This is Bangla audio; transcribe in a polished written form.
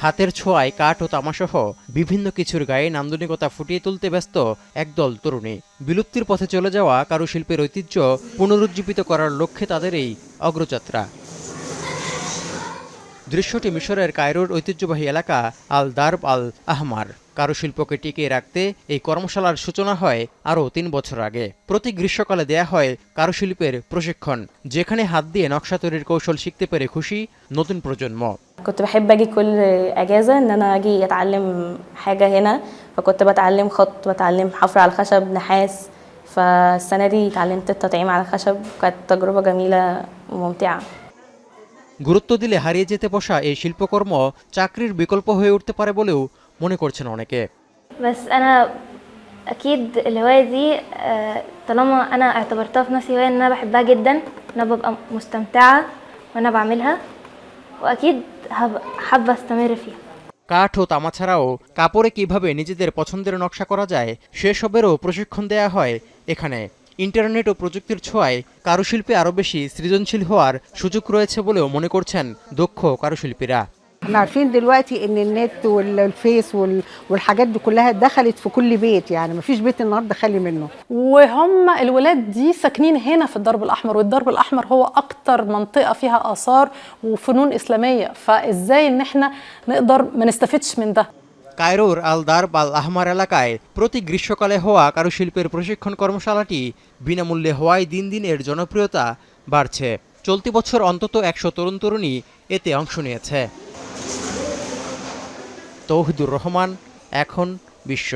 হাতের ছোঁয়ায় কাঠ ও তামাসহ বিভিন্ন কিছুর গায়ে নান্দনিকতা ফুটিয়ে তুলতে ব্যস্ত একদল তরুণী। বিলুপ্তির পথে চলে যাওয়া কারুশিল্পের ঐতিহ্য পুনরুজ্জীবিত করার লক্ষ্যে তাদের এই অগ্রযাত্রা। দৃশ্যটি মিশরের কায়রোর ঐতিহ্যবাহী এলাকা আল দারব আল আহমার। কারুশিল্পকে টিকিয়ে রাখতে এই কর্মশালার সূচনা হয় আরও ৩ বছর আগে। প্রতি গ্রীষ্মকালে দেয়া হয় কারুশিল্পের প্রশিক্ষণ, যেখানে হাত দিয়ে নকশা তৈরির কৌশল শিখতে পেরে খুশি নতুন প্রজন্ম। كنت بحب اجي كل اجازه ان انا اجي اتعلم حاجه هنا، فكنت بتعلم خط، بتعلم حفر على الخشب، نحاس. فالسنه دي اتعلمت التطعيم على الخشب، كانت تجربه جميله وممتعه. গুরুত্ব দিলে হারিয়ে যেতে বসা এই শিল্পকর্ম চাকরির বিকল্প হয়ে উঠতে পারে বলেও মনে করছেন অনেকে। بس انا اكيد الهوايه دي طالما انا اعتبرتها في نفسي هوايه ان انا بحبها جدا، انا ببقى مستمتعه وانا بعملها، واكيد حابه استمر فيها। কাঠ ও তামা ছাড়াও কাপড়ে কিভাবে নিজেদের পছন্দের নকশা করা যায় সেসবেরও প্রশিক্ষণ দেয়া হয় এখানে। ইন্টারনেট ও প্রযুক্তির ছোঁয়ায় কারুশিল্পে আরও বেশি সৃজনশীল হওয়ার সুযোগ রয়েছে বলেও মনে করছেন দক্ষ কারুশিল্পীরা। احنا عارفين دلوقتي ان النت والفيس والحاجات دي كلها دخلت في كل بيت، يعني مفيش بيت النهارده خالي منه. وهم الولاد دي ساكنين هنا في الدرب الأحمر، والدرب الأحمر هو أكتر منطقة فيها آثار وفنون إسلامية، فإزاي إن احنا نقدر ما نستفدش من ده؟ কায়রোর আল দারব আল আহমার এলাকায় প্রতি গ্রীষ্মকালে হওয়া কারুশিল্পের প্রশিক্ষণ কর্মশালাটি বিনামূল্যে হওয়ায় দিন দিন এর জনপ্রিয়তা বাড়ছে। চলতি বছর অন্তত ১০০ তরুণ তরুণী এতে অংশ নিয়েছে। তৌহিদুর রহমান, এখন বিশ্ব।